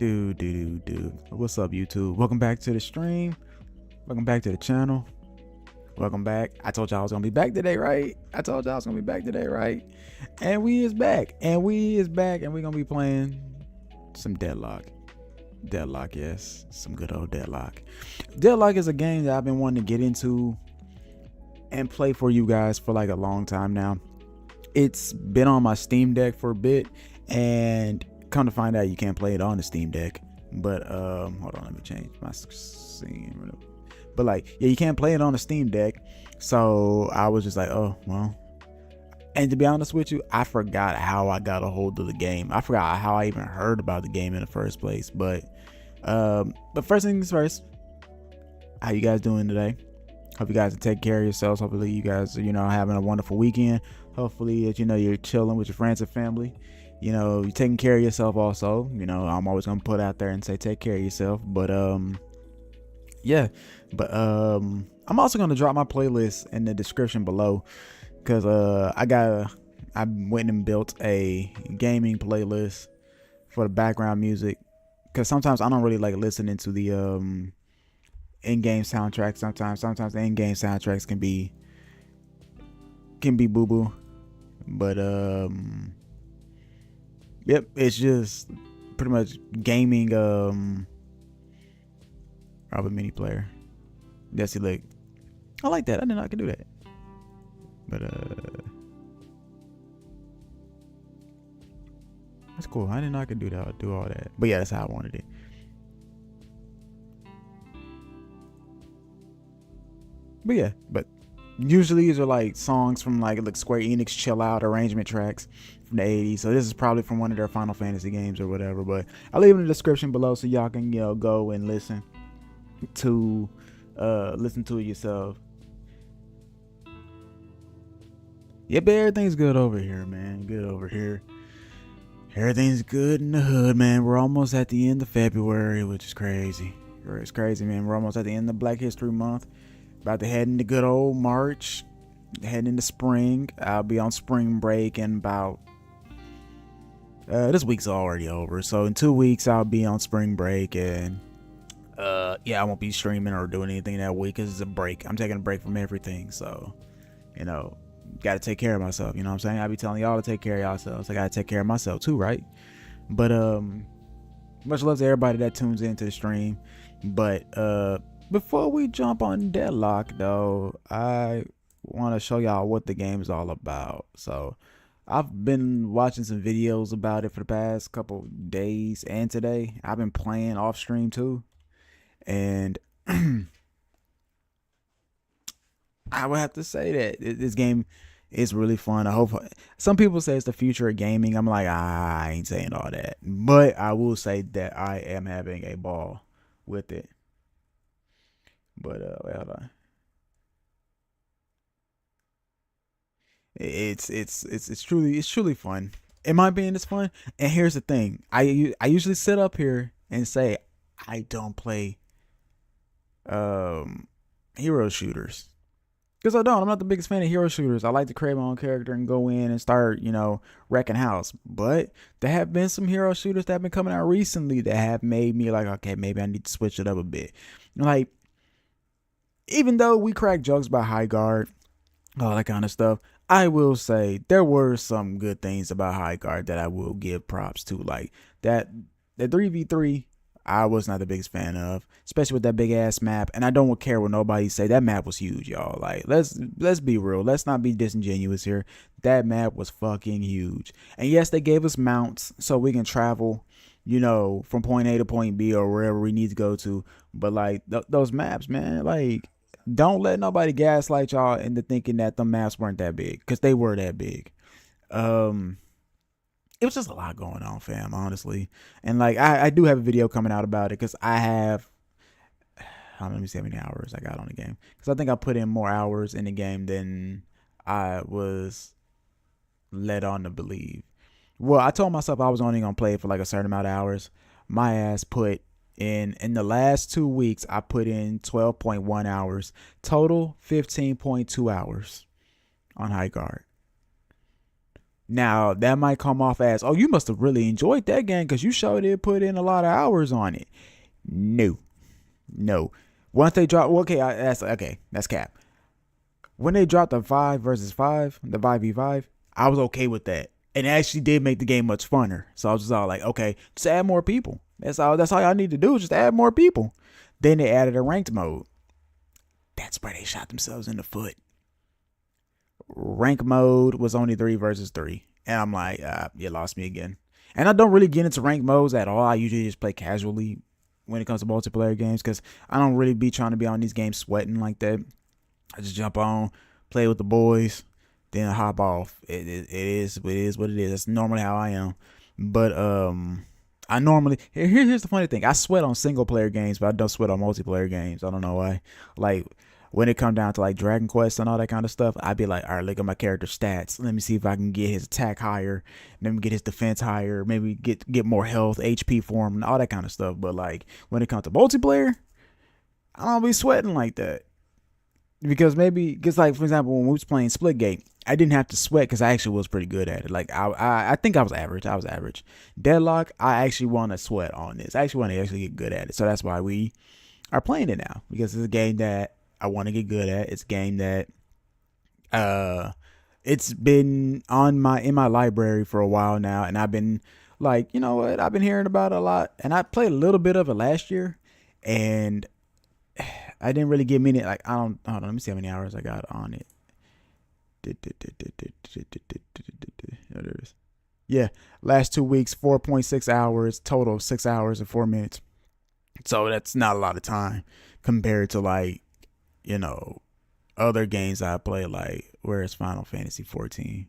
What's up, YouTube? Welcome back to the stream. Welcome back to the channel. Welcome back. I told y'all I was gonna be back today, right? And we is back. And we're gonna be playing some Deadlock. Deadlock, yes. Some good old Deadlock. Deadlock is a game that I've been wanting to get into and play for you guys for like a long time now. It's been on my Steam Deck for a bit, and come to find out you can't play it on the Steam Deck. But hold on, let me change my scene. But like, yeah, you can't play it on the Steam Deck. So I was just like, oh well. And to be honest with you, I forgot how I got a hold of the game. I forgot how I even heard about the game in the first place. But first things first, how you guys doing today? Hope you guys are taking care of yourselves. Hopefully you guys are, having a wonderful weekend. Hopefully that, you're chilling with your friends and family. You're taking care of yourself also. I'm always going to put out there and say, take care of yourself. But, yeah. But, I'm also going to drop my playlist in the description below. Because, I went and built a gaming playlist for the background music. Because sometimes I don't really like listening to the, in-game soundtracks. Sometimes the in-game soundtracks can be boo-boo. But, yep, it's just pretty much gaming, Robert Mini Player. That's look. I like that. I didn't know I could do that. But that's cool. I didn't know I could do all that. But yeah, that's how I wanted it. But yeah, but usually these are like songs from like Square Enix chill out arrangement tracks from the 80s. So this is probably from one of their Final Fantasy games or whatever. But I'll leave it in the description below so y'all can go and listen to it yourself. Yep, everything's good over here, man. Good over here. Everything's good in the hood, man. We're almost at the end of February, which is crazy. It's crazy, man. We're almost at the end of Black History Month. About to head into good old March. Heading into spring. I'll be on spring break in about... this week's already over. So in 2 weeks, I'll be on spring break. And yeah, I won't be streaming or doing anything that week because it's a break. I'm taking a break from everything. So, got to take care of myself. You know what I'm saying? I be telling y'all to take care of yourselves. I got to take care of myself too, right? But much love to everybody that tunes into the stream. But before we jump on Deadlock, though, I want to show y'all what the game is all about. So I've been watching some videos about it for the past couple days, and today I've been playing off stream too. And I would have to say that this game is really fun. I hope some people say it's the future of gaming. I'm like, I ain't saying all that, but I will say that I am having a ball with it. But wait, hold on. It's truly fun. In my opinion, it's fun. And here's the thing: I usually sit up here and say I don't play hero shooters. Because I'm not the biggest fan of hero shooters. I like to create my own character and go in and start, wrecking house. But there have been some hero shooters that have been coming out recently that have made me like, okay, maybe I need to switch it up a bit. Like, even though we crack jokes about High Guard, all that kind of stuff, I will say there were some good things about High Guard that I will give props to. Like that 3v3, I was not the biggest fan of, especially with that big ass map. And I don't care what nobody say. That map was huge, y'all. Like, let's be real. Let's not be disingenuous here. That map was fucking huge. And yes, they gave us mounts so we can travel, from point A to point B or wherever we need to go to. But like those maps, man, like, don't let nobody gaslight y'all into thinking that the maps weren't that big, because they were that big. It was just a lot going on, fam, honestly. And like, I do have a video coming out about it, because I have, let me see how many hours I got on the game, because I think I put in more hours in the game than I was led on to believe. Well, I told myself I was only gonna play it for like a certain amount of hours. My ass put in the last 2 weeks, I put in 12.1 hours total, 15.2 hours on High Guard. Now that might come off as, oh, you must have really enjoyed that game because you sure did put in a lot of hours on it. No, no. Once they drop, well, okay, that's cap. When they dropped the 5 versus 5, the 5v5, I was okay with that. And it actually did make the game much funner. So I was just all like, okay, just add more people. That's all y'all need to do, just add more people. Then they added a ranked mode. That's where they shot themselves in the foot. Rank mode was only 3 versus 3. And I'm like, you lost me again. And I don't really get into rank modes at all. I usually just play casually when it comes to multiplayer games because I don't really be trying to be on these games sweating like that. I just jump on, play with the boys, then I hop off. It is what it is. That's normally how I am. But I normally here's the funny thing. I sweat on single player games, but I don't sweat on multiplayer games. I don't know why. Like when it comes down to like Dragon Quest and all that kind of stuff, I'd be like, all right, look at my character stats. Let me see if I can get his attack higher, let me get his defense higher, maybe get more health, HP for him, and all that kind of stuff. But like when it comes to multiplayer, I don't be sweating like that. Because like for example, when we was playing Splitgate, I didn't have to sweat because I actually was pretty good at it. Like I think I was average. Deadlock, I actually want to sweat on this. I actually want to actually get good at it. So that's why we are playing it now, because it's a game that I want to get good at. It's a game that it's been in my library for a while now, and I've been like, you know what, I've been hearing about it a lot, and I played a little bit of it last year, and I didn't really get many. Like hold on, let me see how many hours I got on it. There it is. Yeah, last 2 weeks, 4.6 hours total, 6 hours and 4 minutes. So that's not a lot of time compared to like, you know, other games I play, like where's Final Fantasy 14.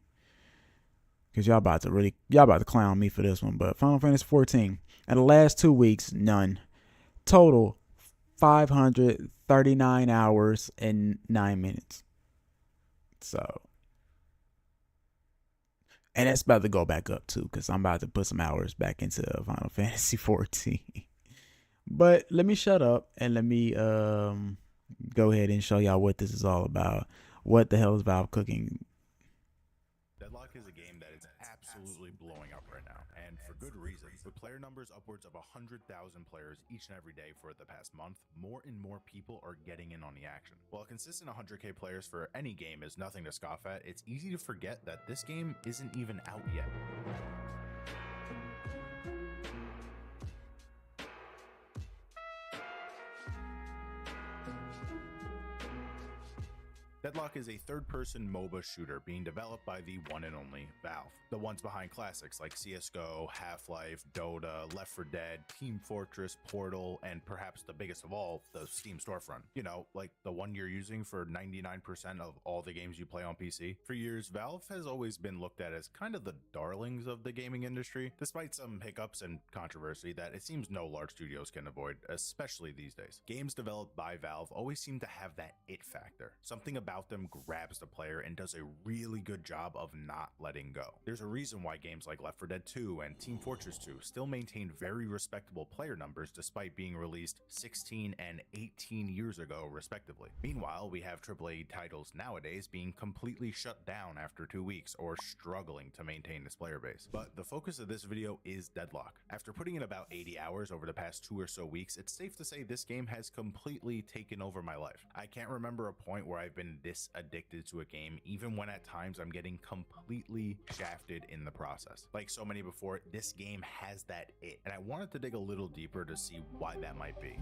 Because y'all about to clown me for this one, but Final Fantasy 14. And the last 2 weeks, none. Total 539 hours and 9 minutes. So, and that's about to go back up too, because I'm about to put some hours back into Final Fantasy 14. But let me shut up and let me go ahead and show y'all what this is all about. What the hell is Valve cooking? Deadlock is a game that is absolutely blowing up right now, and for good reason. With player numbers upwards of 100,000 players each and every day for the past month, more and more people are getting in on the action. While consistent 100k players for any game is nothing to scoff at, it's easy to forget that this game isn't even out yet. Deadlock is a third-person MOBA shooter being developed by the one and only Valve, the ones behind classics like CSGO, Half-Life, Dota, Left 4 Dead, Team Fortress, Portal, and perhaps the biggest of all, the Steam storefront. You know, like the one you're using for 99% of all the games you play on PC. For years, Valve has always been looked at as kind of the darlings of the gaming industry, despite some hiccups and controversy that it seems no large studios can avoid, especially these days. Games developed by Valve always seem to have that it factor, something about them grabs the player and does a really good job of not letting go. There's a reason why games like Left 4 Dead 2 and Team Fortress 2 still maintain very respectable player numbers despite being released 16 and 18 years ago respectively. Meanwhile, we have AAA titles nowadays being completely shut down after 2 weeks or struggling to maintain this player base. But the focus of this video is Deadlock. After putting in about 80 hours over the past 2 or so weeks, it's safe to say this game has completely taken over my life. I can't remember a point where I've been this addicted to a game, even when at times I'm getting completely shafted in the process. Like so many before, this game has that it, and I wanted to dig a little deeper to see why that might be.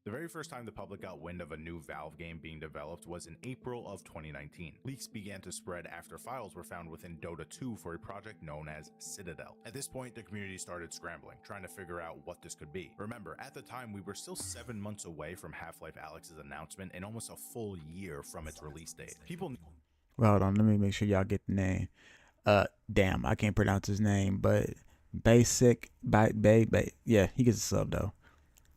The very first time the public got wind of a new Valve game being developed was in April of 2019. Leaks began to spread after files were found within Dota 2 for a project known as Citadel. At this point, the community started scrambling, trying to figure out what this could be. Remember, at the time, we were still 7 months away from Half-Life Alyx's announcement and almost a full year from its release date. Well, hold on, let me make sure y'all get the name. Damn, I can't pronounce his name, but Basic, yeah, he gets a sub though.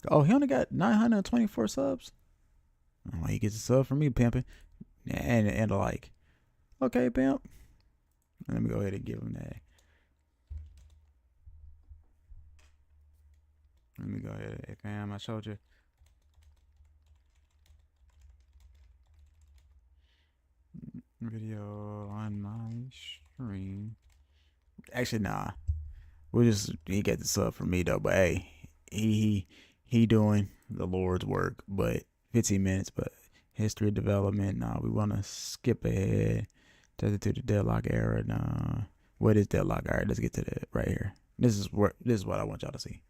Oh, he only got 924 subs. Oh, he gets a sub from me, pimping, and like, okay, pimp. Let me go ahead and give him that. Let me go ahead. Hey, fam, I showed you. video on my stream. Actually, nah. He got the sub from me though. But hey, he doing the Lord's work. But 15 minutes. But history of development. Nah, we want to skip ahead to the deadlock era. Nah, what is deadlock? All right, let's get to that right here. This is what I want y'all to see.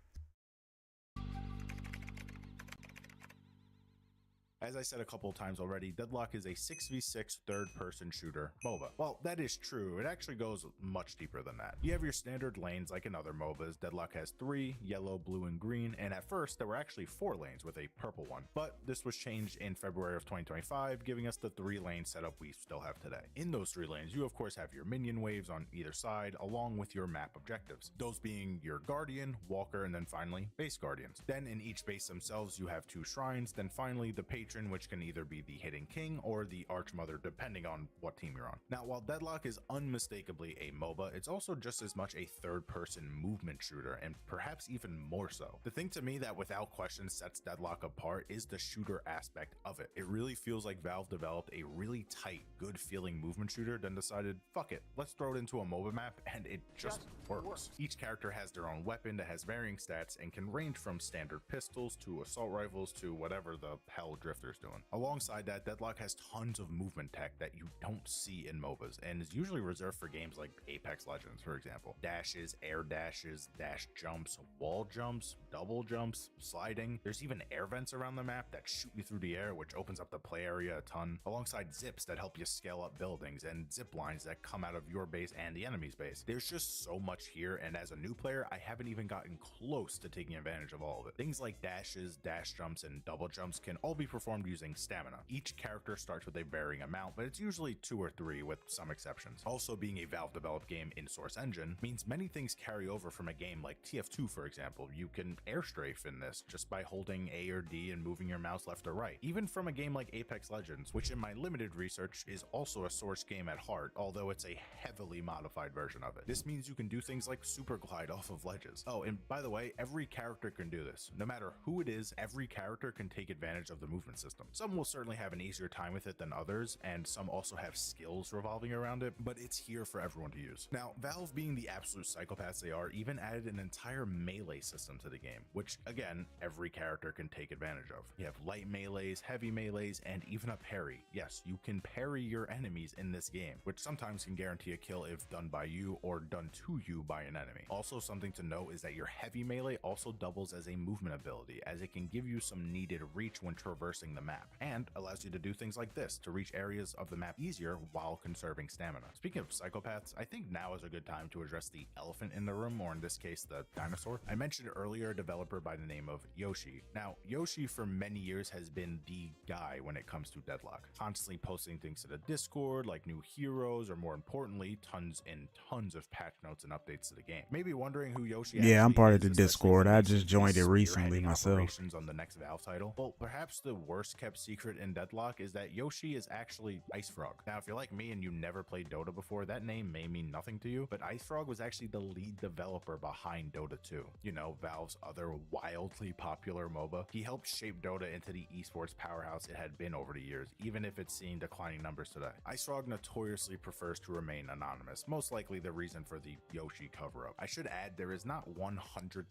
As I said a couple of times already, Deadlock is a 6v6 third-person shooter MOBA. Well, that is true. It actually goes much deeper than that. You have your standard lanes like in other MOBAs. Deadlock has 3, yellow, blue, and green, and at first there were actually 4 lanes with a purple one. But this was changed in February of 2025, giving us the 3-lane setup we still have today. In those 3 lanes, you of course have your minion waves on either side, along with your map objectives. Those being your Guardian, Walker, and then finally base Guardians. Then in each base themselves, you have 2 shrines, then finally the Patron, which can either be the Hidden King or the Archmother, depending on what team you're on. Now, while Deadlock is unmistakably a MOBA, it's also just as much a third-person movement shooter, and perhaps even more so. The thing to me that without question sets Deadlock apart is the shooter aspect of it. It really feels like Valve developed a really tight, good-feeling movement shooter, then decided, fuck it, let's throw it into a MOBA map, and it just works. Each character has their own weapon that has varying stats and can range from standard pistols to assault rifles to whatever the hell Drifter's doing. Alongside that, Deadlock has tons of movement tech that you don't see in MOBAs and is usually reserved for games like Apex Legends, for example. Dashes, air dashes, dash jumps, wall jumps, double jumps, sliding. There's even air vents around the map that shoot you through the air, which opens up the play area a ton, alongside zips that help you scale up buildings and zip lines that come out of your base and the enemy's base. There's just so much here, and as a new player, I haven't even gotten close to taking advantage of all of it. Things like dashes, dash jumps, and double jumps can all be performed using stamina. Each character starts with a varying amount, but it's usually 2 or 3 with some exceptions. Also, being a Valve developed game in Source Engine means many things carry over from a game like TF2, for example. You can air strafe in this just by holding A or D and moving your mouse left or right. Even from a game like Apex Legends, which in my limited research is also a Source game at heart, although it's a heavily modified version of it. This means you can do things like super glide off of ledges. Oh, and by the way, every character can do this. No matter who it is, every character can take advantage of the movement system. Some will certainly have an easier time with it than others, and some also have skills revolving around it, but it's here for everyone to use. Now, Valve, being the absolute psychopaths they are, even added an entire melee system to the game, which again, every character can take advantage of. You have light melees, heavy melees, and even a parry. Yes, you can parry your enemies in this game, which sometimes can guarantee a kill if done by you or done to you by an enemy. Also, something to note is that your heavy melee also doubles as a movement ability, as it can give you some needed reach when traversing the map, and allows you to do things like this to reach areas of the map easier while conserving stamina. Speaking of psychopaths, I think now is a good time to address the elephant in the room, or in this case, the dinosaur. I mentioned earlier a developer by the name of Yoshi. Now, Yoshi for many years has been the guy when it comes to Deadlock, constantly posting things to the Discord, like new heroes, or more importantly, tons and tons of patch notes and updates to the game. Maybe wondering who Yoshi Yeah, I'm part of is, the Discord. I just since joined it he's recently spearheading myself. operations on the next Valve title. Well, perhaps the worst kept secret in Deadlock is that Yoshi is actually Ice Frog. Now, if you're like me and you never played Dota before, that name may mean nothing to you, but Ice Frog was actually the lead developer behind Dota 2. You know, Valve's other wildly popular MOBA. He helped shape Dota into the esports powerhouse it had been over the years, even if it's seen declining numbers today. Ice Frog notoriously prefers to remain anonymous, most likely the reason for the Yoshi cover-up. I should add, there is not 100%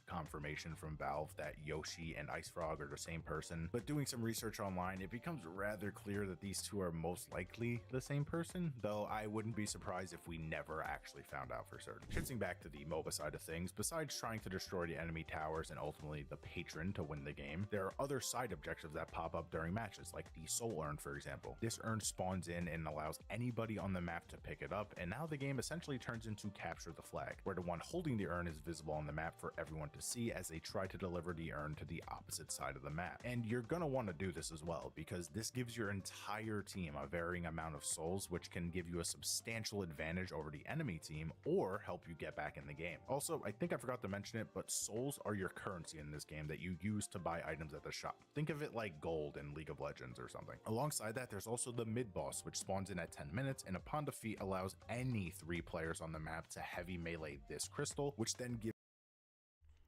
confirmation from Valve that Yoshi and Ice Frog are the same person, but doing some research online, it becomes rather clear that these two are most likely the same person, though I wouldn't be surprised if we never actually found out for certain. Shifting back to the MOBA side of things, besides trying to destroy the enemy towers and ultimately the patron to win the game, there are other side objectives that pop up during matches, like the Soul Urn, for example. This urn spawns in and allows anybody on the map to pick it up, and now the game essentially turns into Capture the Flag, where the one holding the urn is visible on the map for everyone to see as they try to deliver the urn to the opposite side of the map. And you're gonna want to do this as well, because this gives your entire team a varying amount of souls, which can give you a substantial advantage over the enemy team or help you get back in the game. Also, I think I forgot to mention it, but souls are your currency in this game that you use to buy items at the shop. Think of it like gold in League of Legends or something. Alongside that, there's also the mid boss, which spawns in at 10 minutes and upon defeat allows any 3 players on the map to heavy melee this crystal, which then gives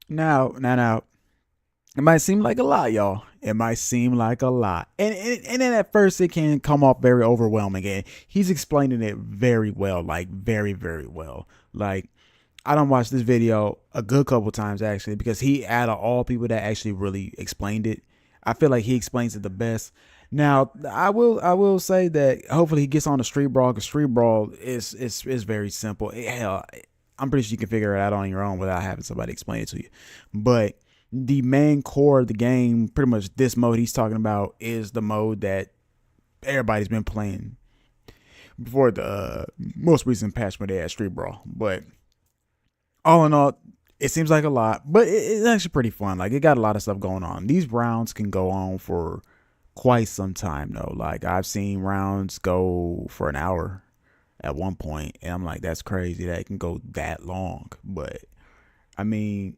Now, It might seem like a lot, y'all. It might seem like a lot. And then at first it can come off very overwhelming. And he's explaining it very well, like very, very well. Like, I don't watch this video a good couple times actually, because he, out of all people that actually really explained it, I feel like he explains it the best. Now, I will say that hopefully he gets on the street brawl, because street brawl is very simple. Hell, I'm pretty sure you can figure it out on your own without having somebody explain it to you. But the main core of the game, pretty much this mode he's talking about, is the mode that everybody's been playing before the most recent patch where they had street brawl. But all in all, it seems like a lot, but it's actually pretty fun. Like, it got a lot of stuff going on. These rounds can go on for quite some time though. Like, I've seen rounds go for an hour at one point, and I'm like, that's crazy that it can go that long. But I mean,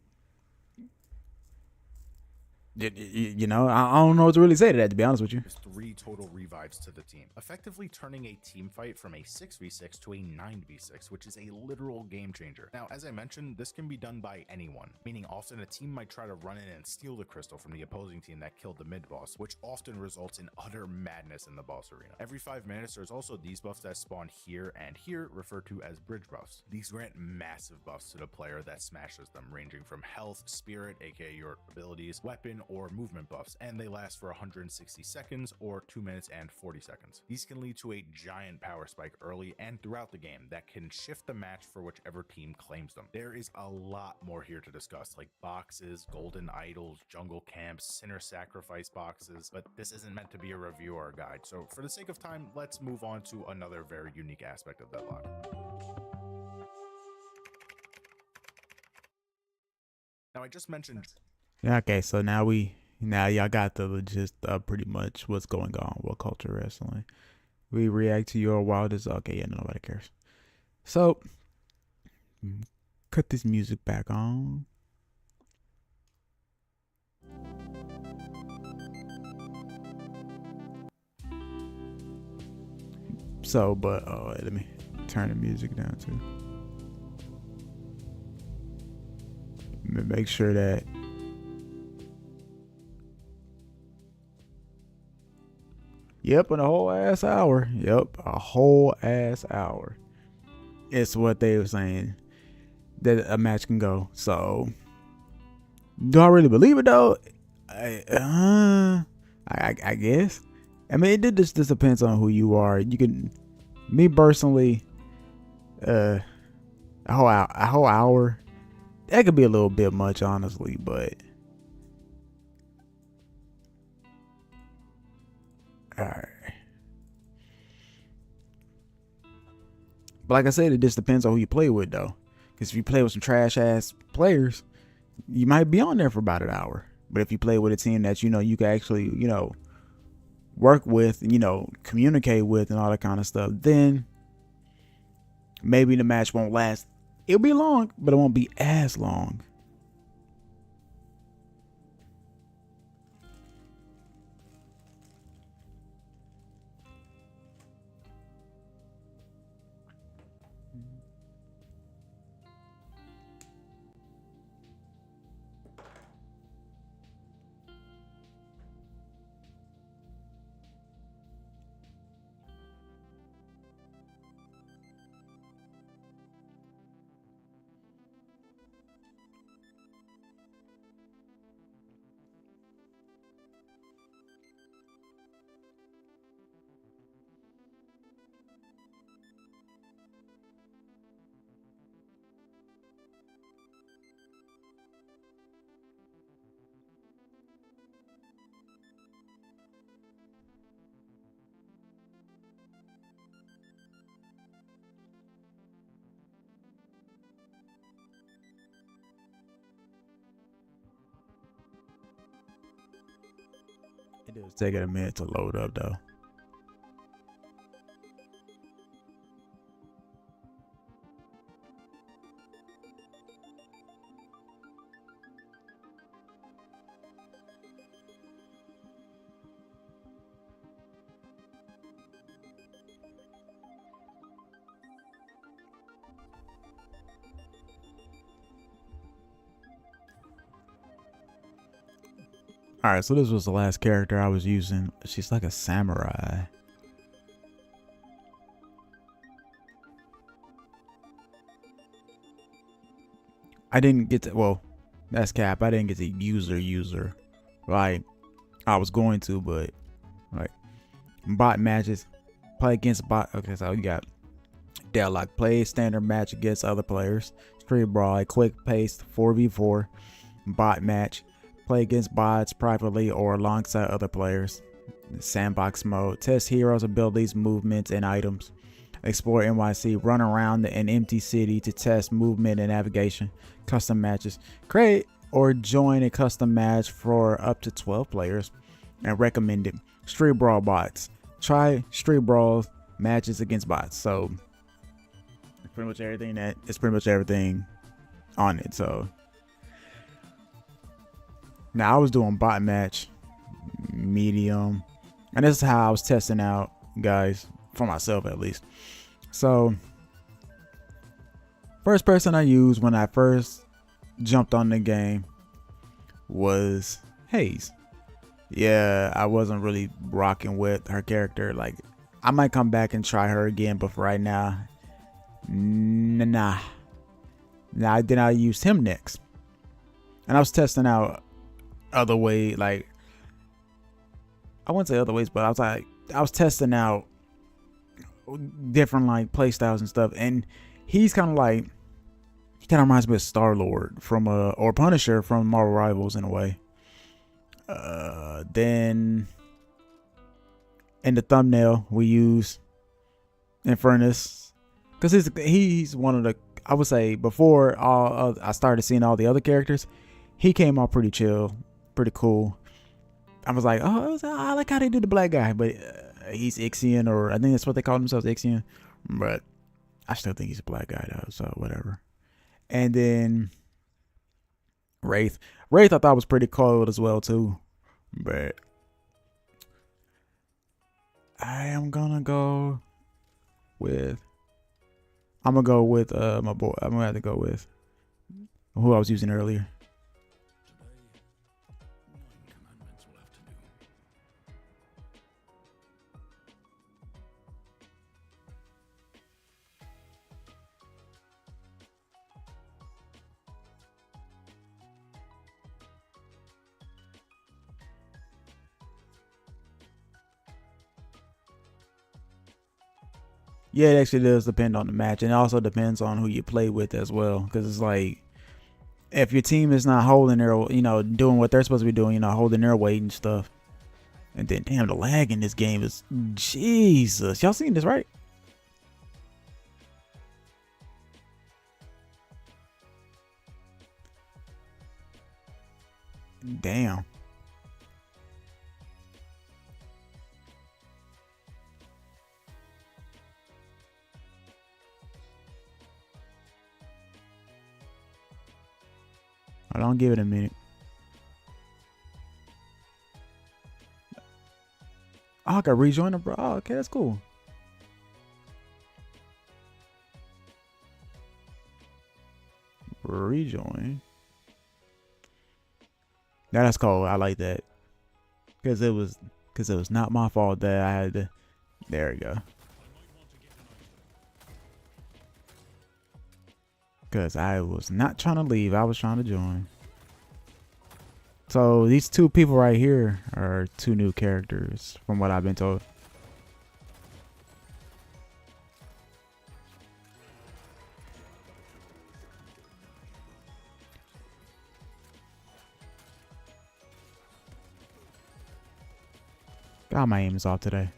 I don't know what to really say to that, to be honest with you. 3 total revives to the team, effectively turning a team fight from a 6v6 to a 9v6, which is a literal game changer. Now, as I mentioned, this can be done by anyone, meaning often a team might try to run in and steal the crystal from the opposing team that killed the mid boss, which often results in utter madness in the boss arena. Every 5 minutes, there's also these buffs that spawn here and here, referred to as bridge buffs. These grant massive buffs to the player that smashes them, ranging from health, spirit, aka your abilities, weapon, or movement buffs, and they last for 160 seconds or 2 minutes and 40 seconds. These can lead to a giant power spike early and throughout the game that can shift the match for whichever team claims them. There is a lot more here to discuss, like boxes, golden idols, jungle camps, sinner sacrifice boxes, but this isn't meant to be a review or a guide, so for the sake of time, let's move on to another very unique aspect of Deadlock. Now, I just mentioned... Yeah, okay, so now y'all got the gist of pretty much what's going on with culture wrestling. We react to your wildest. Okay, yeah, nobody cares. So, cut this music back on. So, but let me turn the music down too. Make sure that. Yep, in a whole ass hour. Yep, a whole ass hour. It's what they were saying that a match can go. So, do I really believe it though? I guess. I mean, it just depends on who you are. You can, me personally, a whole hour. That could be a little bit much, honestly, but. Alright. But like I said, it just depends on who you play with, though. Because if you play with some trash ass players, you might be on there for about an hour. But if you play with a team that you can actually work with, communicate with, and all that kind of stuff, then maybe the match won't last. It'll be long, but it won't be as long. It does take it a minute to load up, though. All right, so this was the last character I was using. She's like a samurai. I didn't get to, well, that's cap. I didn't get to user. Like, I was going to, but, like, bot matches, play against bot. Okay, so you got Deadlock, play standard match against other players. Street Brawl, a quick paced 4v4 bot match. Play against bots privately or alongside other players. Sandbox mode, test heroes' abilities, movements, and items. Explore NYC, run around an empty city to test movement and navigation. Custom matches, create or join a custom match for up to 12 players. And recommended Street Brawl bots. Try Street Brawl matches against bots. So it's pretty much everything on it. So now I was doing bot match, medium, and this is how I was testing out, guys, for myself at least. So first person I used when I first jumped on the game was Hayes. Yeah, I wasn't really rocking with her character. Like, I might come back and try her again, but for right now, nah. Then I used him next, and I was testing out other way. Like, I wouldn't say other ways, but I was testing out different like play styles and stuff. And he's kind of reminds me of Star-Lord from or Punisher from Marvel Rivals in a way. Then in the thumbnail we use Infernus because he's one of the, I would say, before I started seeing all the other characters, he came out pretty chill, pretty cool. I was like, I like how they do the black guy, but he's Ixion, or I think that's what they call themselves, Ixion. But I still think he's a black guy though, so whatever. And then Wraith I thought was pretty cold as well too, but I am gonna go with my boy. I'm gonna have to go with who I was using earlier. Yeah, it actually does depend on the match, and it also depends on who you play with as well. Because it's like, if your team is not holding their, doing what they're supposed to be doing, holding their weight and stuff. And then, damn, the lag in this game is Jesus. Y'all seen this, right? Damn. I don't give it a minute. Oh, I got rejoin, bro. Oh, okay, that's cool. Rejoin. Yeah, that's cool. I like that. Because it was not my fault that I had to. There we go. Because I was not trying to leave. I was trying to join. So these two people right here are two new characters from what I've been told. God, my aim is off today.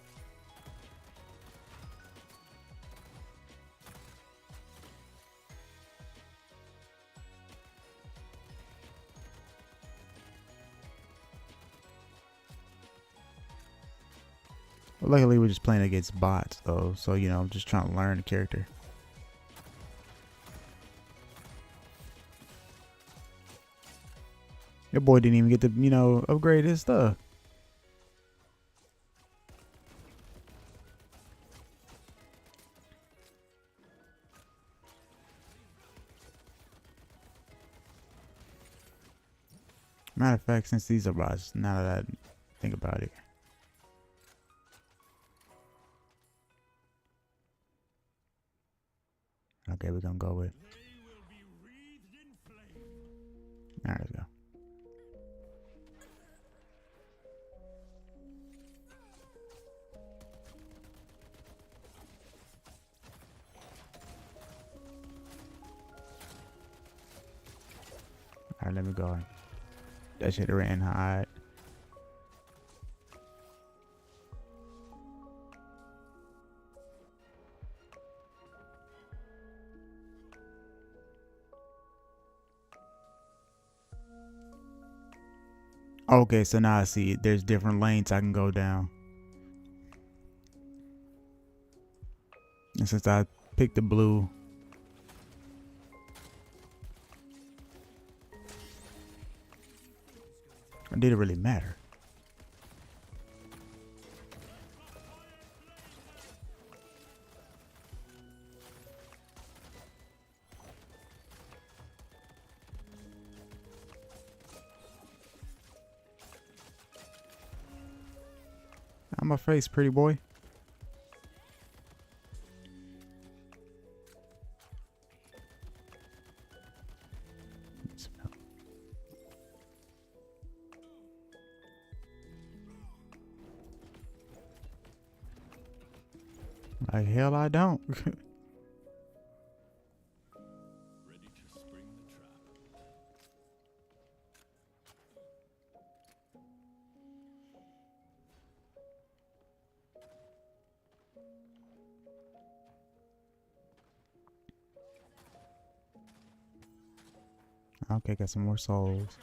Luckily, we're just playing against bots, though. So, I'm just trying to learn the character. Your boy didn't even get to, upgrade his stuff. Matter of fact, since these are bots, now that I think about it. Okay, we're gonna go with. Alright, let's go. Alright, let me go. That shit ran hard. Okay, so now I see it. There's different lanes I can go down. And since I picked the blue, it didn't really matter. On my face, pretty boy. Like hell I don't. Okay, got some more souls.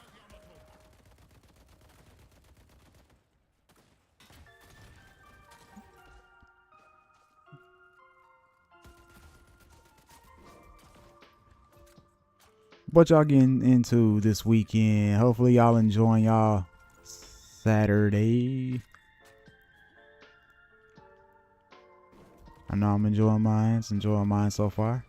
What y'all getting into this weekend? Hopefully y'all enjoying y'all Saturday. I know I'm enjoying mine so far.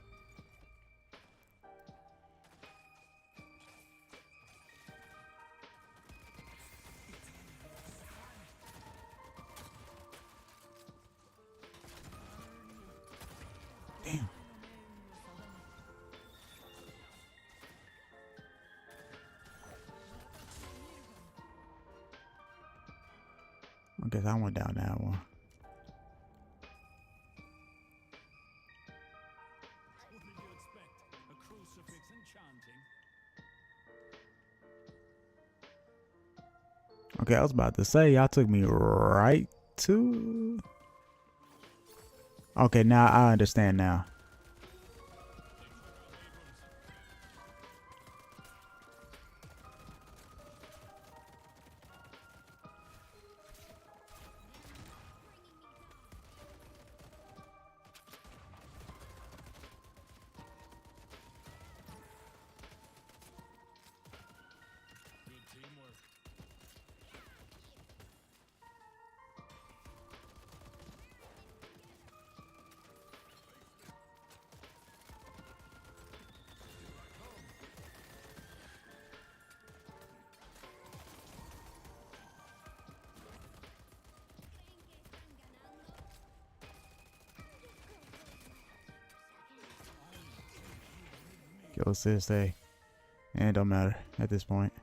Damn. I guess I went down that one. Okay, I was about to say y'all took me right to. Okay, now I understand now. Kill sis, hey. And it don't matter at this point.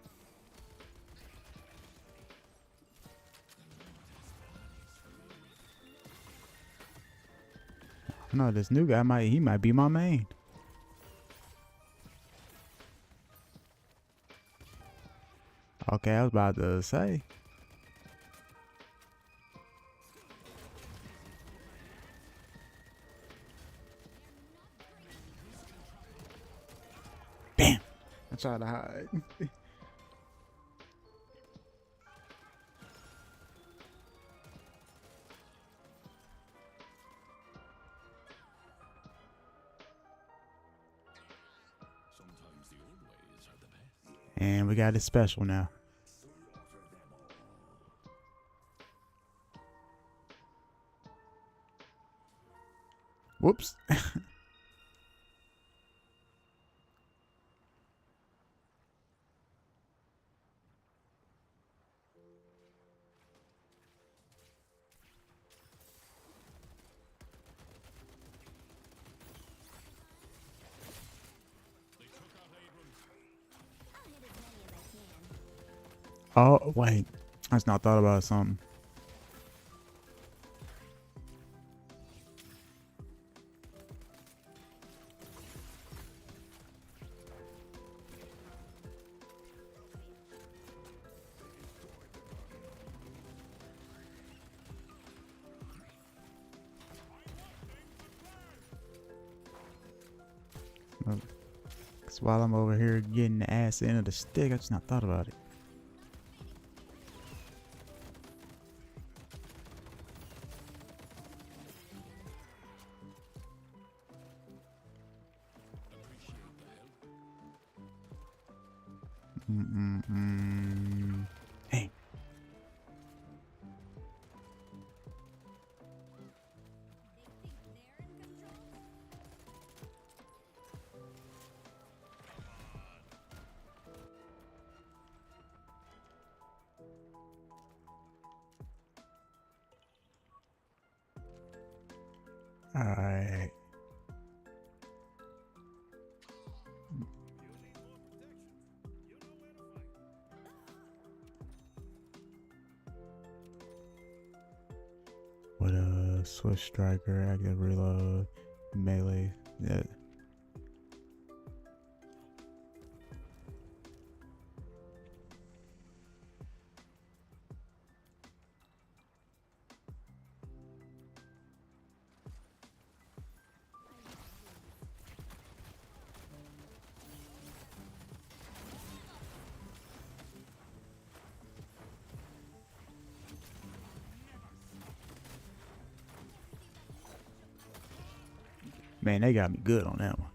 No, this new guy might be my main. Okay, I was about to say. Bam! I tried to hide. And we got it special now. Whoops. Oh, wait. I just not thought about something. Because while I'm over here getting the ass end of the stick, I just not thought about it. Hey. All right. What a Swift Striker, active reload, melee. Yeah. Man, they got me good on that one.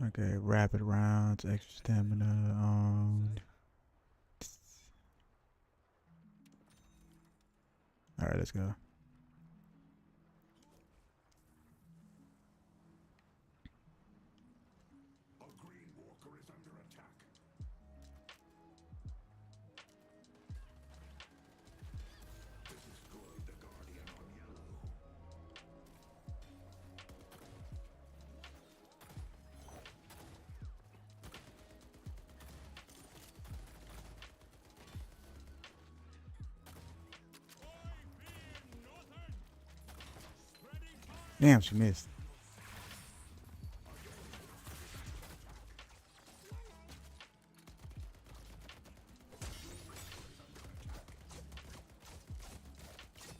Okay, rapid rounds, extra stamina on. All right, let's go. Damn, she missed.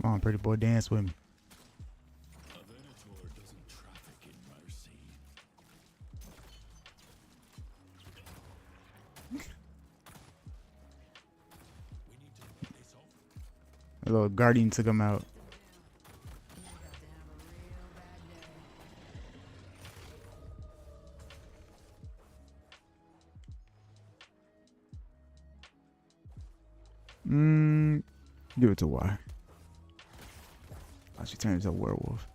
Come on, pretty boy, dance with me. A little guardian took him out. Give it to Y. Oh, she turned into a werewolf.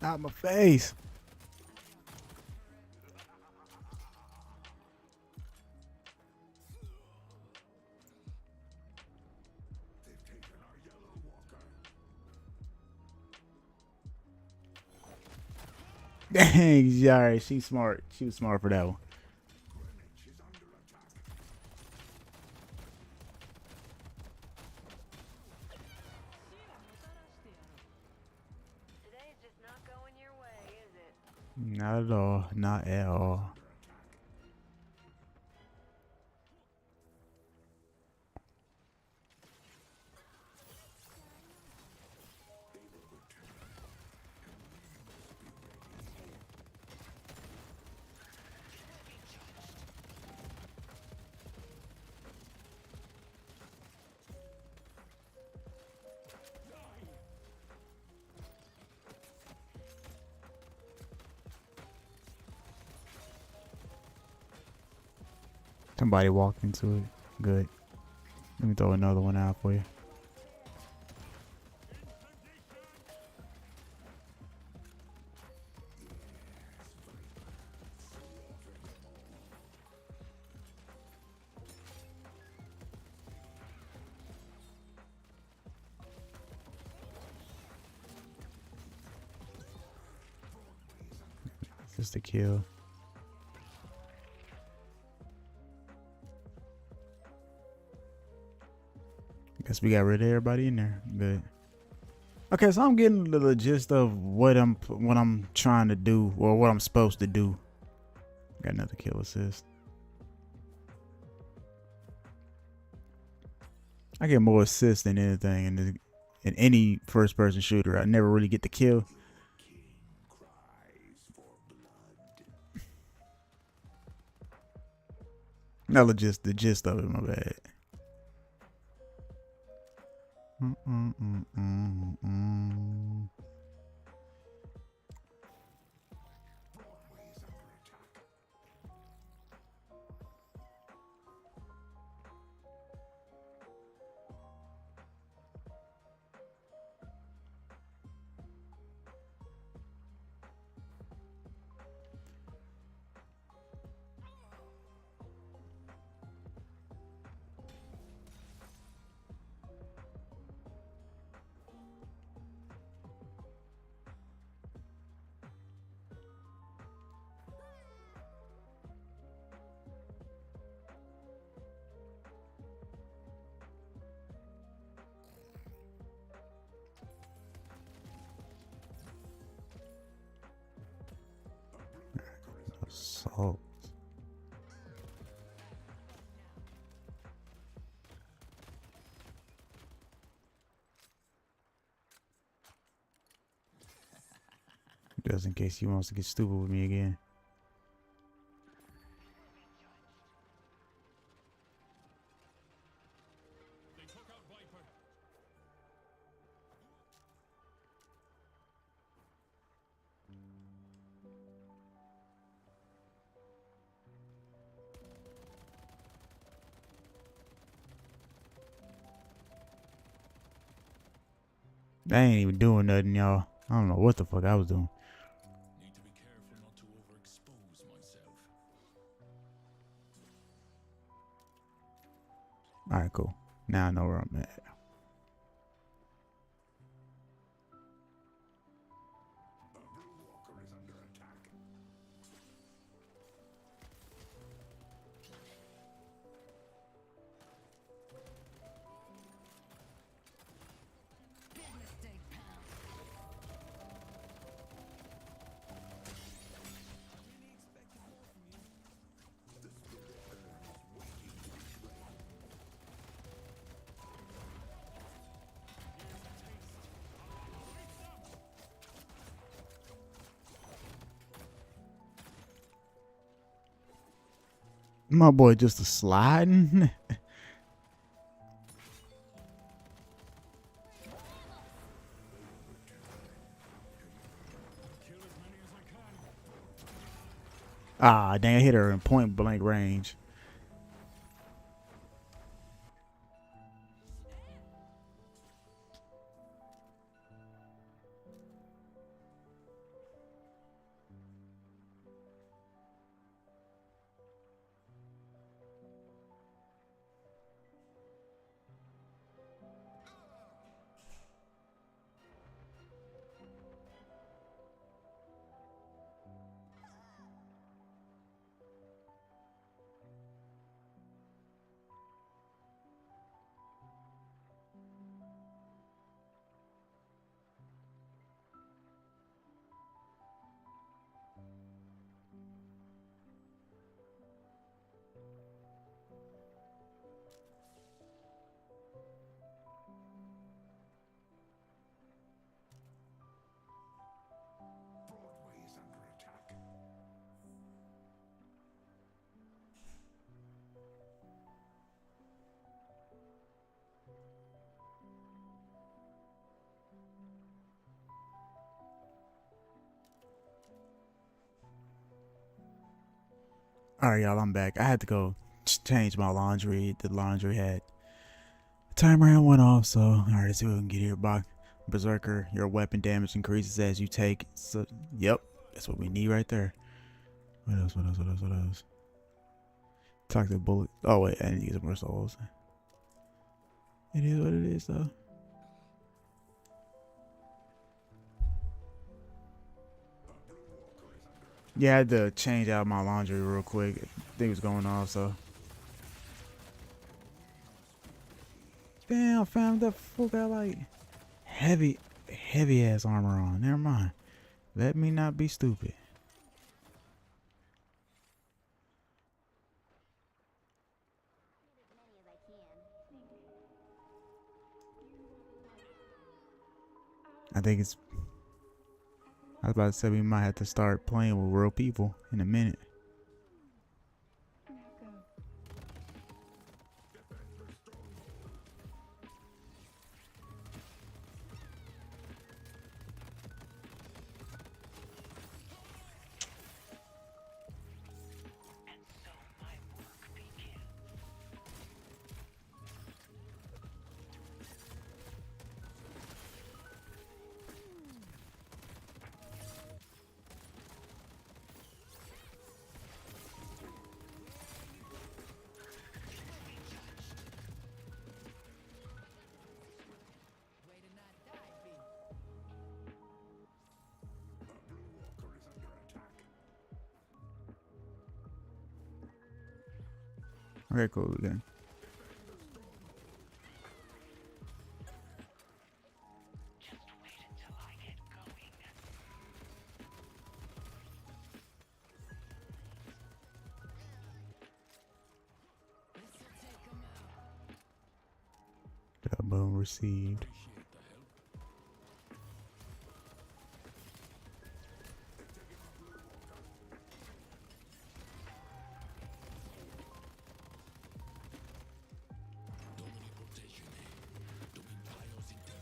Out my face. Dang, alright, she's smart. She was smart for that one. Today's just not going your way, is it? Not at all. Not at all. Somebody walked into it. Good. Let me throw another one out for you. Just to kill. Guess we got rid of everybody in there. Good. Okay, so I'm getting the gist of what I'm trying to do, or what I'm supposed to do. Got another kill assist. I get more assists than anything in any first-person shooter. I never really get the kill. No, just the gist of it. My bad. Salt. Just in case he wants to get stupid with me again. I ain't even doing nothing, y'all. I don't know what the fuck I was doing. Need to be careful not to overexpose myself. Alright, cool. Now I know where I'm at. My boy just a sliding. Ah, dang, I hit her in point blank range. All right, y'all, I'm back. I had to go change my laundry. The laundry had timer and went off, so all right, let's see what we can get here. Berserker, your weapon damage increases as you take. So, yep, that's what we need right there. What else? What else? What else? What else? Toxic bullet. Oh wait, I need to get some more souls. It is what it is, though. Yeah, I had to change out my laundry real quick. Thing was going off, so. Damn, fam, that fool got like heavy ass armor on. Never mind. Let me not be stupid. I think it's. I was about to say we might have to start playing with real people in a minute. Okay, cool again. Boom received.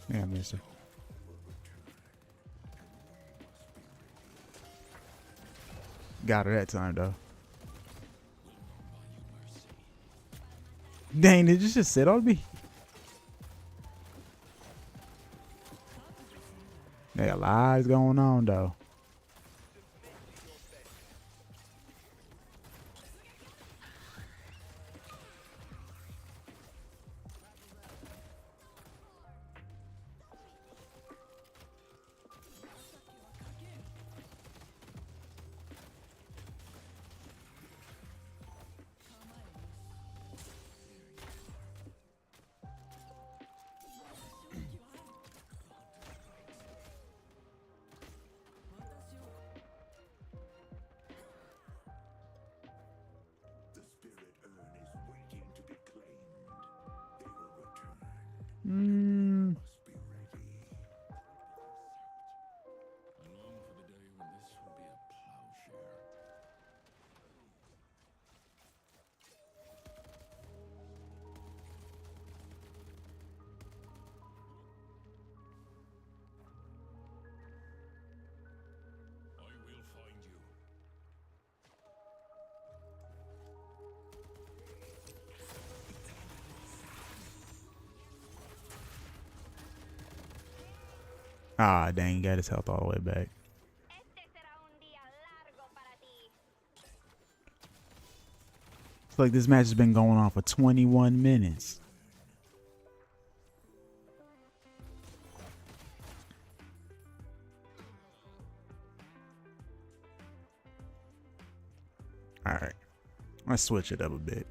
Yeah, mister. Got her that time though. Dang, did you just sit on me? There a lot going on though. Mm. I long for the day when this will be a plowshare. I will find you. Ah, dang, he got his health all the way back. It's like this match has been going on for 21 minutes. All right, let's switch it up a bit.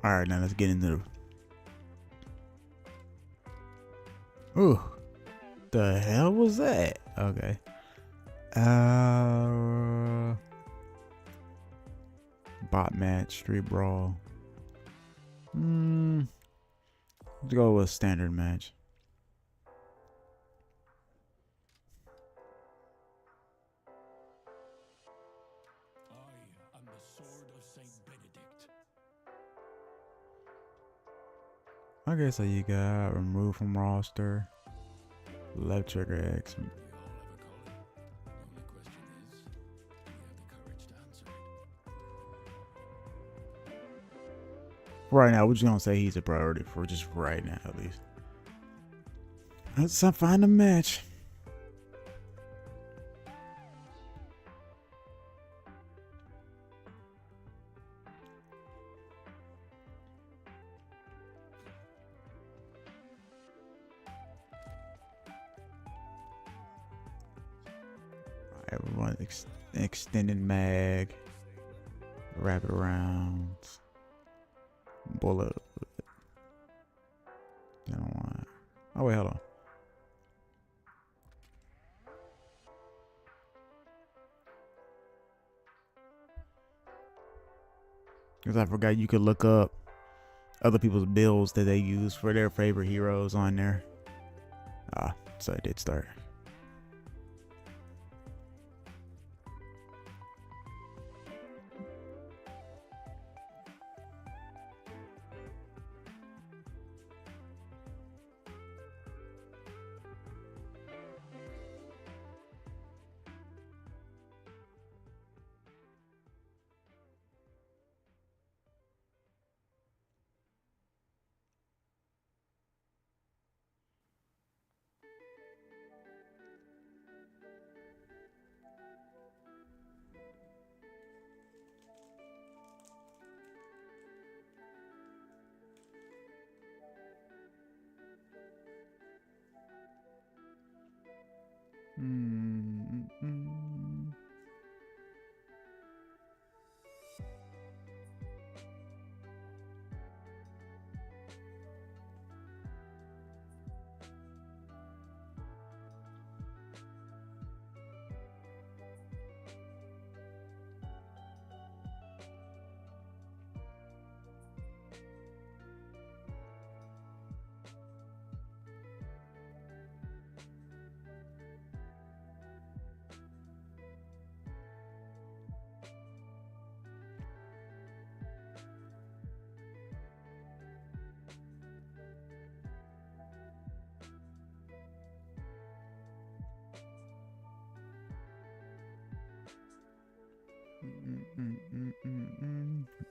All right, now let's get into the. Ooh, the hell was that? Okay. Bot match, street brawl. Let's go with standard match. I am the sword of Saint Benedict. Okay, so you got remove from roster, left trigger X. We all have a calling. The only question Right now, we're just gonna say he's a priority for just right now, at least. Let's find a match. Everyone extended mag, rapid rounds, bullet. I don't want. Oh wait, hold on. Because I forgot you could look up other people's builds that they use for their favorite heroes on there. So it did start.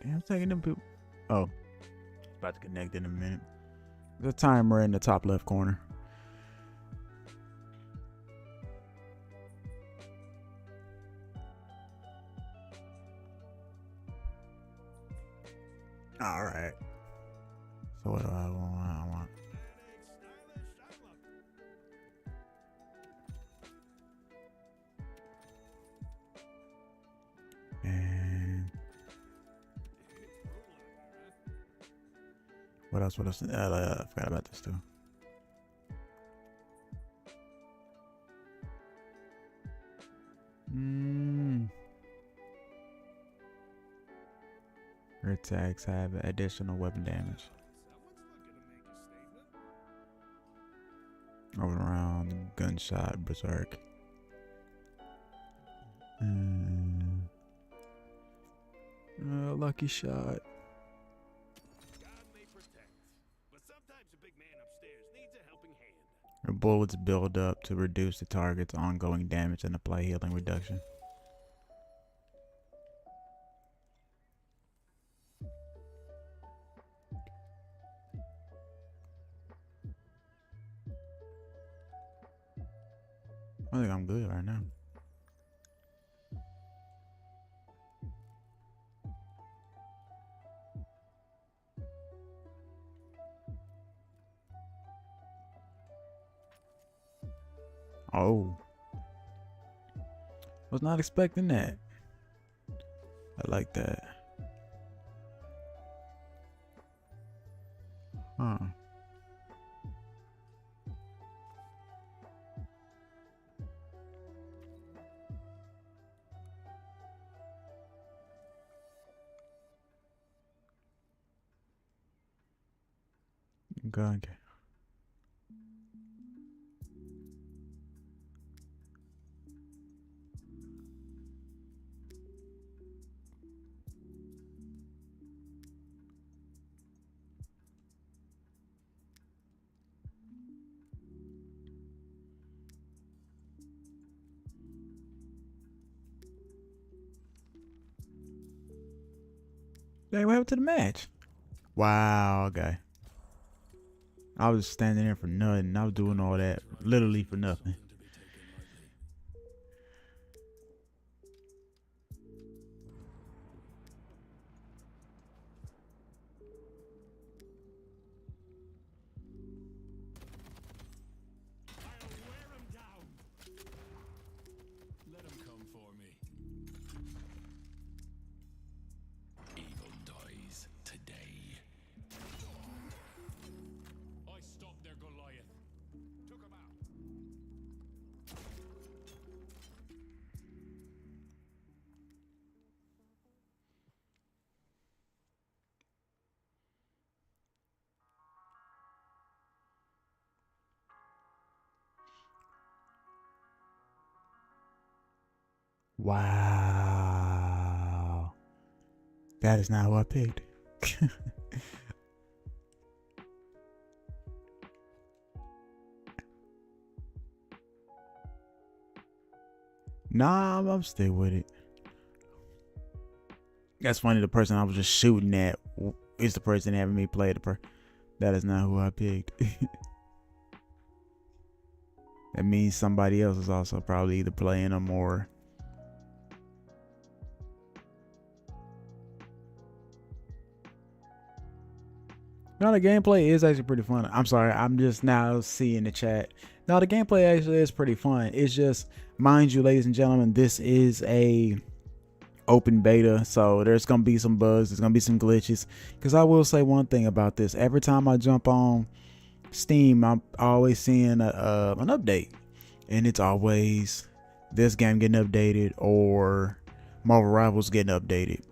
Damn, taking them people. Oh, about to connect in a minute. The timer in the top left corner. All right. So what do I want? And what else? I forgot about this too. Her attacks have additional weapon damage. Over around gunshot berserk. Lucky shot. God may protect, but sometimes the big man upstairs needs a helping hand. Her bullets build up to reduce the target's ongoing damage and apply healing reduction. I think I'm good right now. Oh. Was not expecting that. I like that. Huh. Okay. Dang, what happened to the match? Wow, okay. I was standing there for nothing. I was doing all that literally for nothing. To be taken lightly. I'll wear him down. Let him come for me. Evil dies today. I stopped their Goliath. Took him out. Wow. That is not who I picked. Nah, I'm still with it. That's funny. The person I was just shooting at is the person having me play the That is not who I picked. That means somebody else is also probably either playing them or. No, the gameplay is actually pretty fun. I'm sorry, I'm just now seeing the chat. No, the gameplay actually is pretty fun. It's just, mind you, ladies and gentlemen, this is a open beta, so there's gonna be some bugs, there's gonna be some glitches. Because I will say one thing about this: every time I jump on Steam, I'm always seeing an update, and it's always this game getting updated or Marvel Rivals getting updated.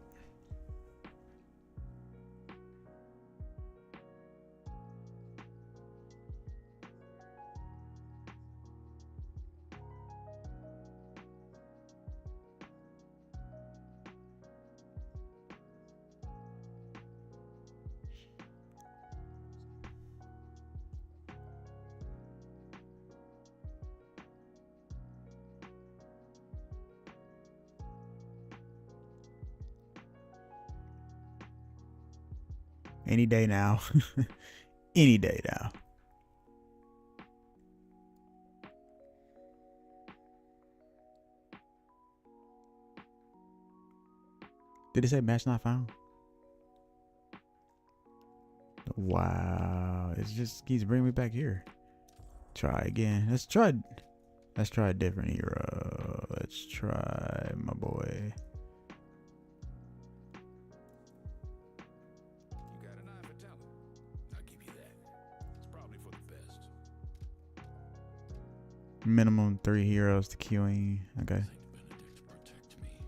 Any day now. Any day now. Did it say match not found? Wow. It just keeps bringing me back here. Try again. Let's try a different hero. Let's try my boy. You got an eye for talent. I'll give you that. It's probably for the best. Minimum 3 heroes to queuing. Okay. Saint Benedict protect me.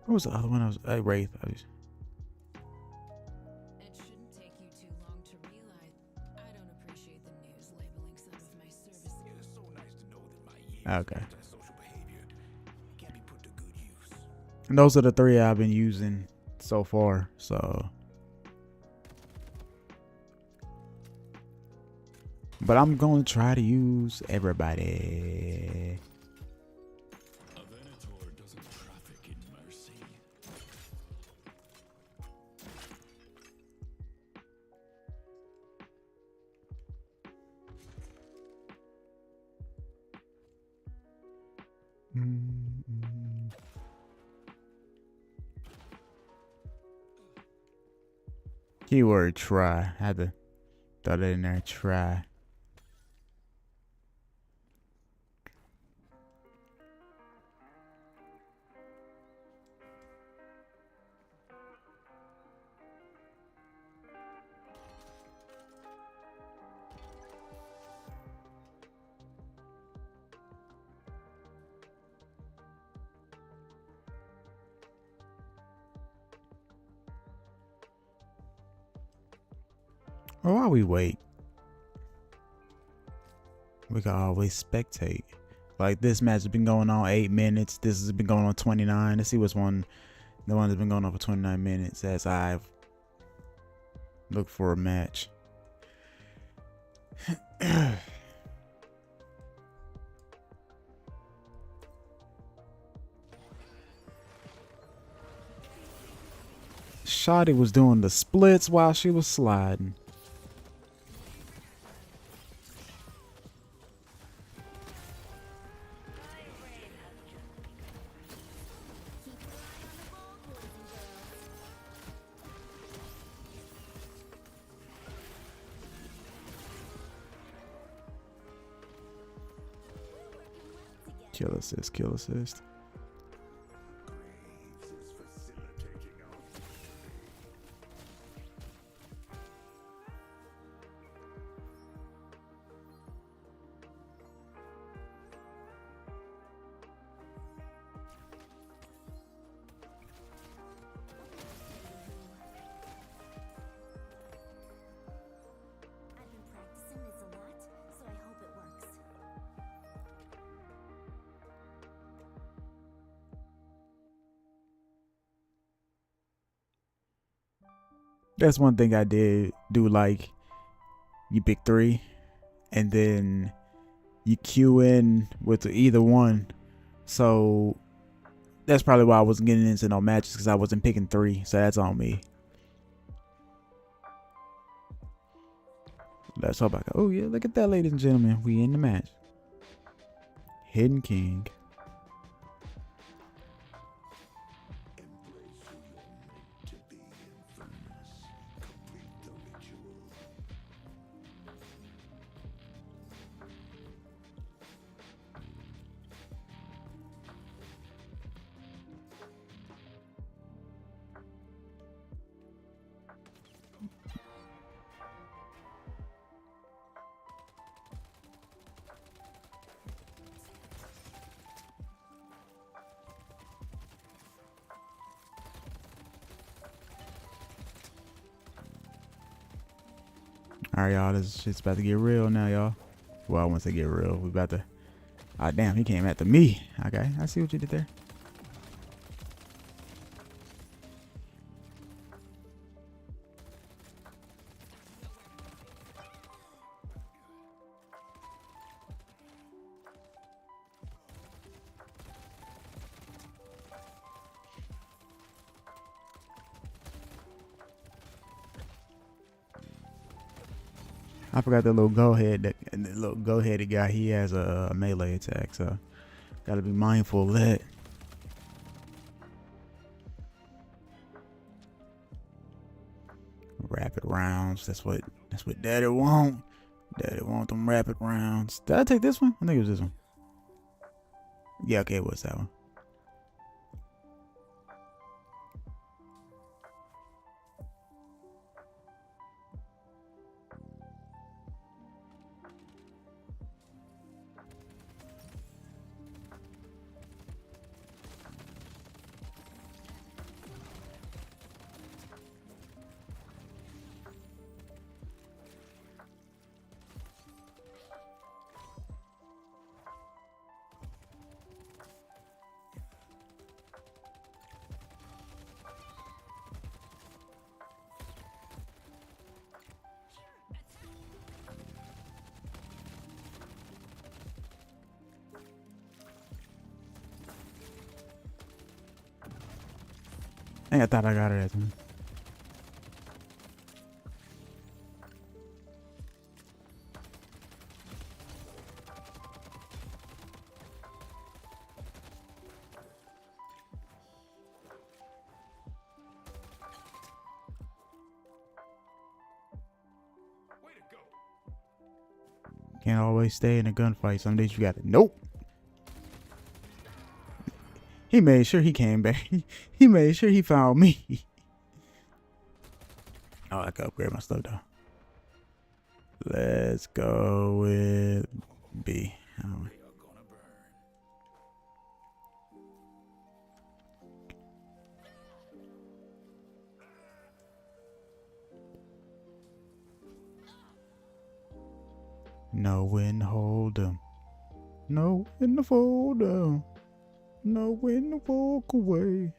What was the other one? I was Wraith. It shouldn't take you too long to realize I don't appreciate the news labeling some of my services. It is so nice to know that my years Okay. of antisocial behavior can be put to good use. And those are the 3 I've been using so far. So, but I'm going to try to use everybody. A Venator doesn't traffic in mercy. Keyword try. I had to throw that in there. Try. Or while we wait, we can always spectate. Like this match has been going on 8 minutes. This has been going on 29. Let's see what's the one that's been going on for 29 minutes as I've looked for a match. Shotty was doing the splits while she was sliding. Kill assist, kill assist. I've been practicing this a lot, so I hope it works. That's one thing I did do, like you pick 3 and then you queue in with either one. So that's probably why I wasn't getting into no matches, because I wasn't picking 3. So that's on me. Let's hope I go. Oh yeah, look at that, ladies and gentlemen. We in the match. Hidden King. All right, y'all. This shit's about to get real now, y'all. Well, once they get real, we about to. Ah, damn, he came after me. Okay, I see what you did there. I forgot that little go-headed guy. He has a melee attack, so gotta be mindful of that. Rapid rounds. That's what Daddy want. Daddy want them rapid rounds. Did I take this one? I think it was this one. Yeah, okay, it was that one. I thought I got it at him. Can't always stay in a gunfight. Some days you got to. Nope. He made sure he came back. He made sure he found me. Oh, I can upgrade my stuff though. Let's go with B. Oh. Know when to hold 'em. Know when to fold 'em. Know when to walk away.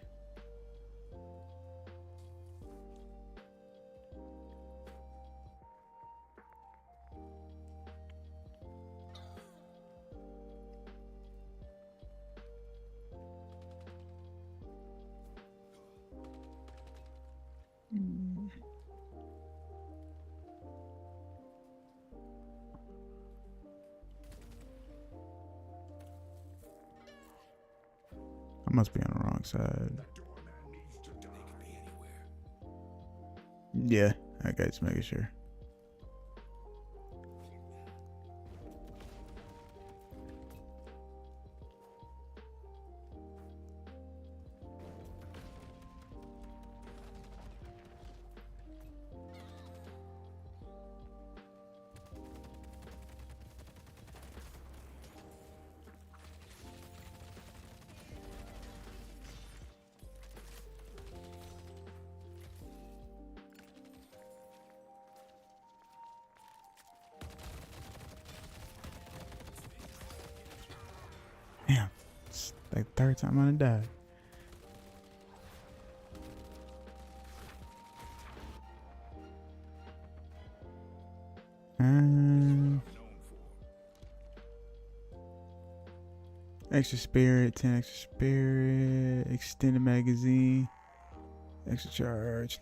I must be on the wrong side. Yeah, okay, just making sure. Damn, it's like the third time I done died. Extra spirit, 10 extra spirit, extended magazine, extra charge.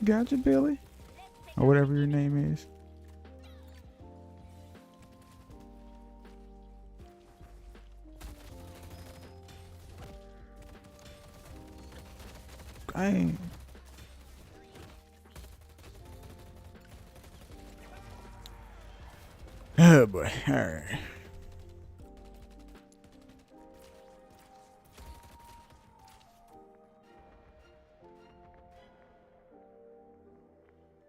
Gotcha, Billy. Or whatever your name is. I ain't. Oh boy. Alright.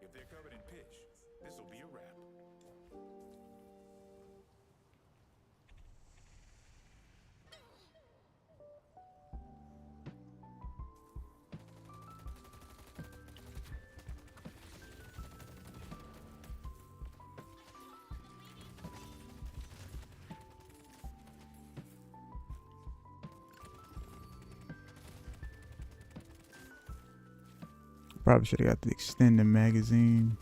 If they're covered in pitch, this'll be a wrap. Probably should have got the extended magazine.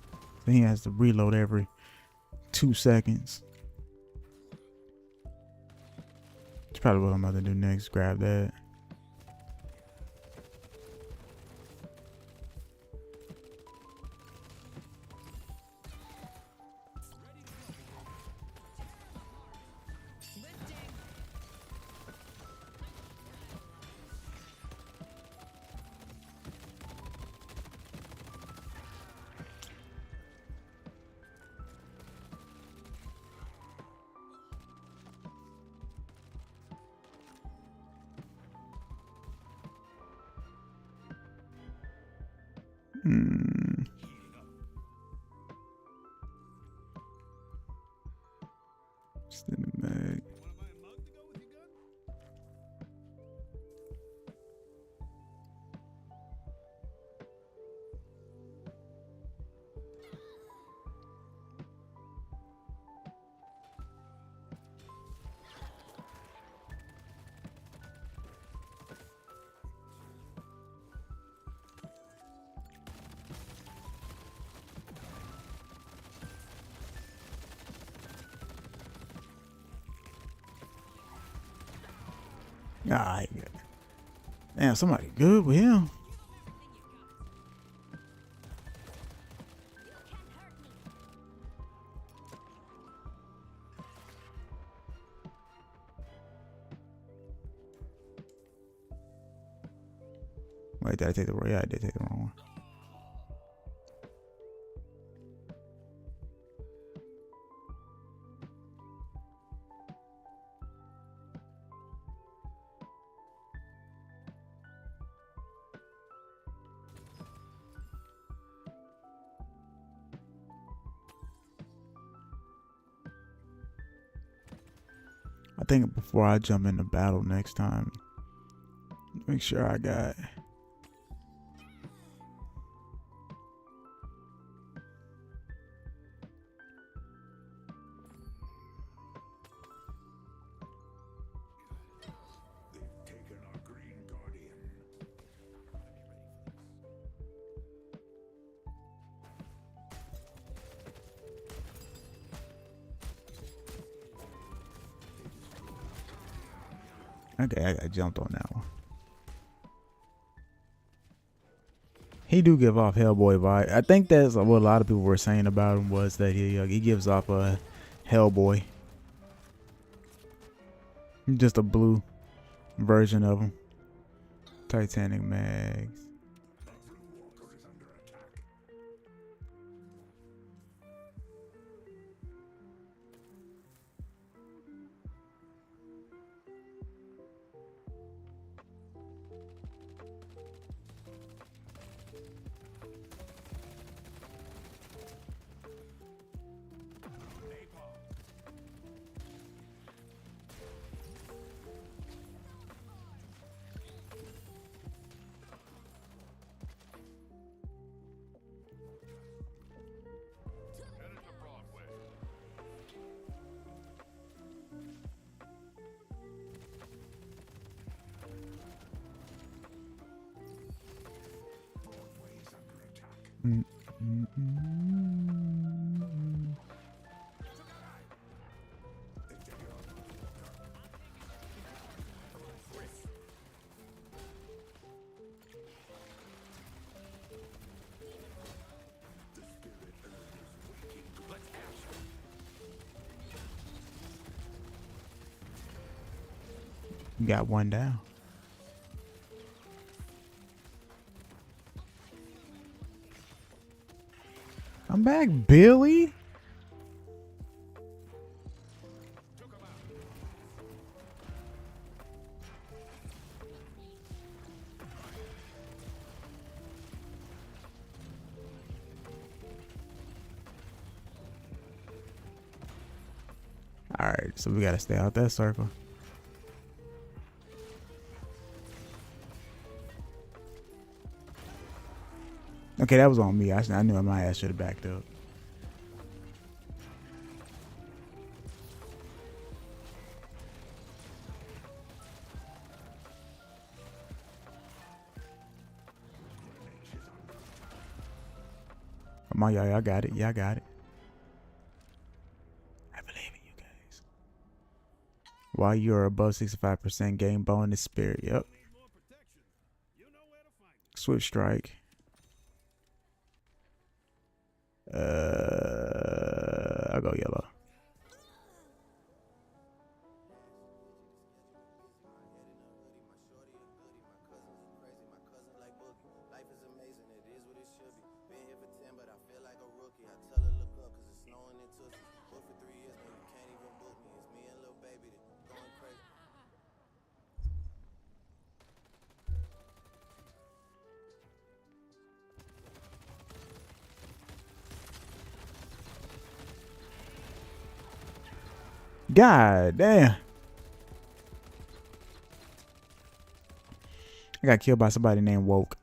Then he has to reload every 2 seconds. That's probably what I'm about to do next. Grab that. Extended mag. Ah, damn, somebody good with him. Wait, did I take the wrong? Yeah, I did take the wrong one. I think before I jump into battle next time, make sure I got Okay, I jumped on that one. He do give off Hellboy vibe. I think that's what a lot of people were saying about him, was that he gives off a Hellboy. Just a blue version of him. Titanic mags. Mm, mm, mm. Got one down. Come back, Billy. All right, so we gotta stay out that circle. Okay, that was on me. I knew my ass should have backed up. Come on, y'all got it. Y'all got it. I believe in you guys. While you're above 65%, gain bonus spirit. Yep. Swift strike. I'll go yellow. God damn. I got killed by somebody named Woke.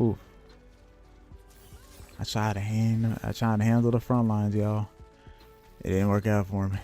Ooh. I tried to handle the front lines, y'all. It didn't work out for me.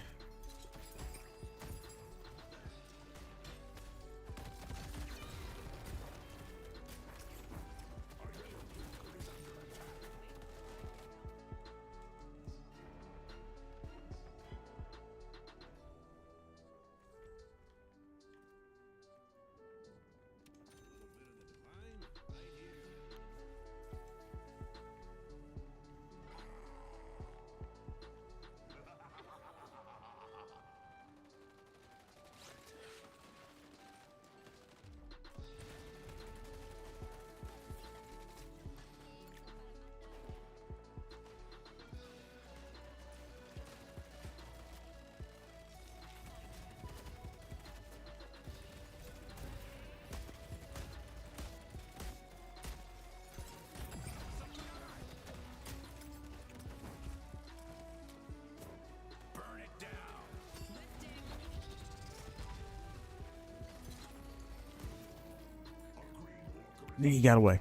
He got away.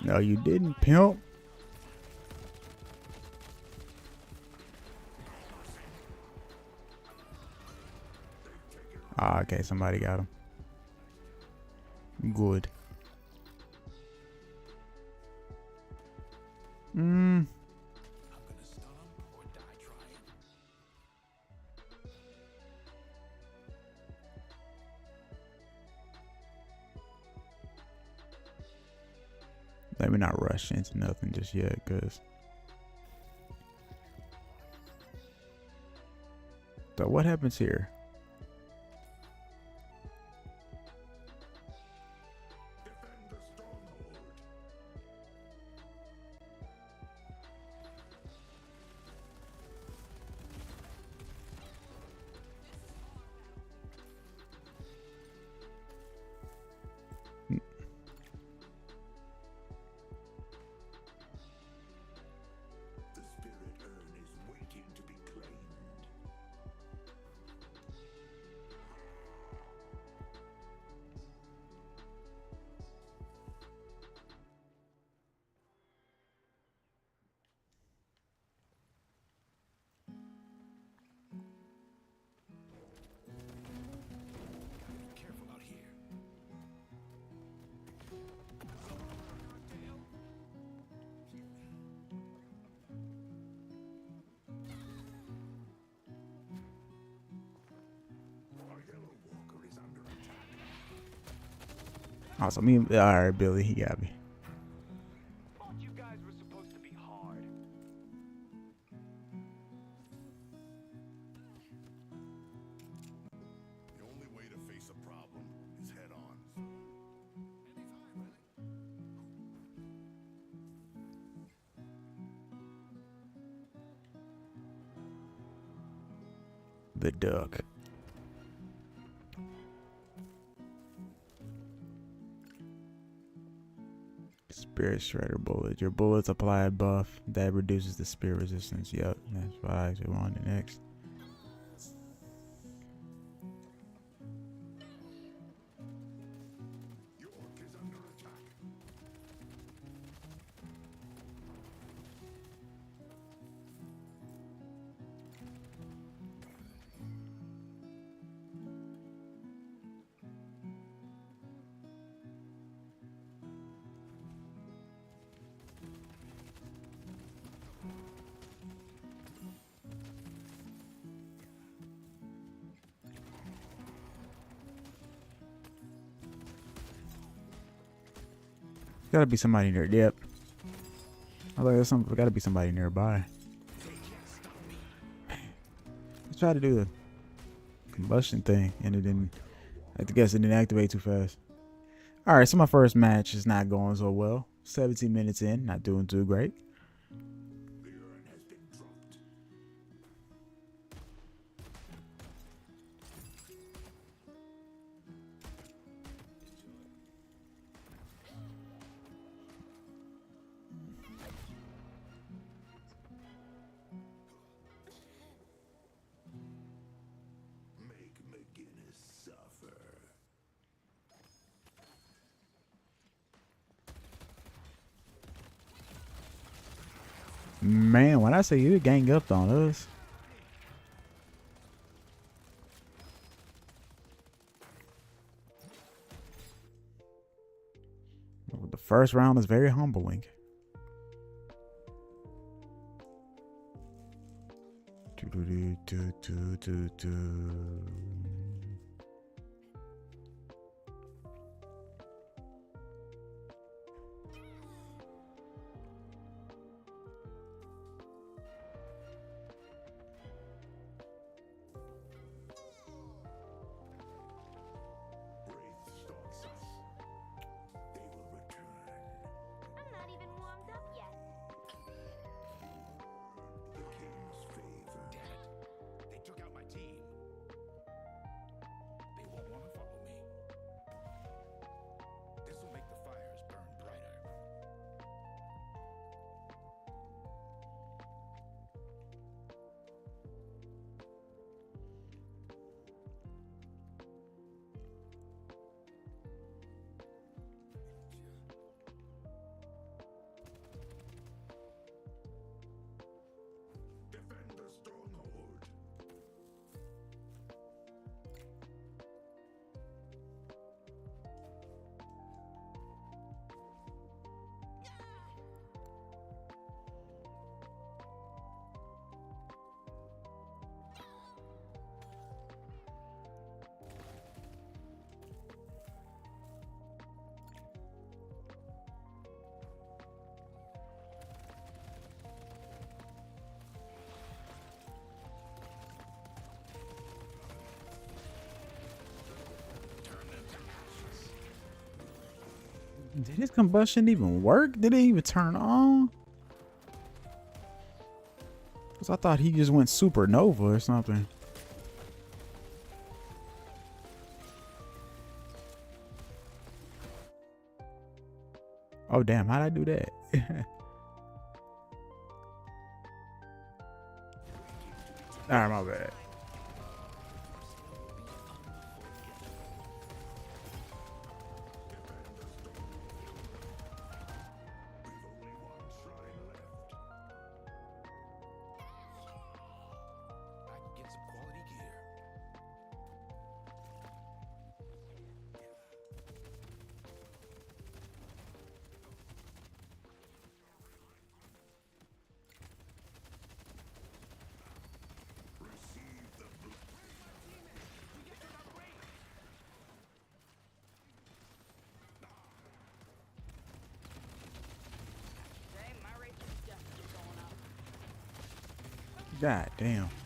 No, you didn't, pimp. Ah, okay, somebody got him. Good. I'm gonna stun him or die trying. Let me not rush into nothing just yet, cause. So what happens here? Defend the stronghold. The spirit urn is waiting to be claimed. Be careful out here. Our yellow walker is under attack. Awesome. Me, all right, Billy, he got me. Thought you guys were supposed to be hard. The only way to face a problem is head on. The duck. Spirit Shredder bullet. Your bullets apply a buff that reduces the spear resistance. Yep, that's what I actually wanted next. York is under attack. Gotta be somebody near. Yep. I like there's gotta be somebody nearby. Let's try to do the combustion thing, and it didn't. I guess it didn't activate too fast. All right, so my first match is not going so well. 17 minutes in, not doing too great. The urn has been dropped. Make McGinnis suffer. Man, when I say you gang up on us. Well, the first round is very humbling. Wraith stalks us. They will return. I'm not even warmed up yet. The king's favor. Damn it. They took out my team. Did his combustion even work? Did it even turn on? Cause I thought he just went supernova or something. Oh damn, how'd I do that? Alright, my bad. God damn.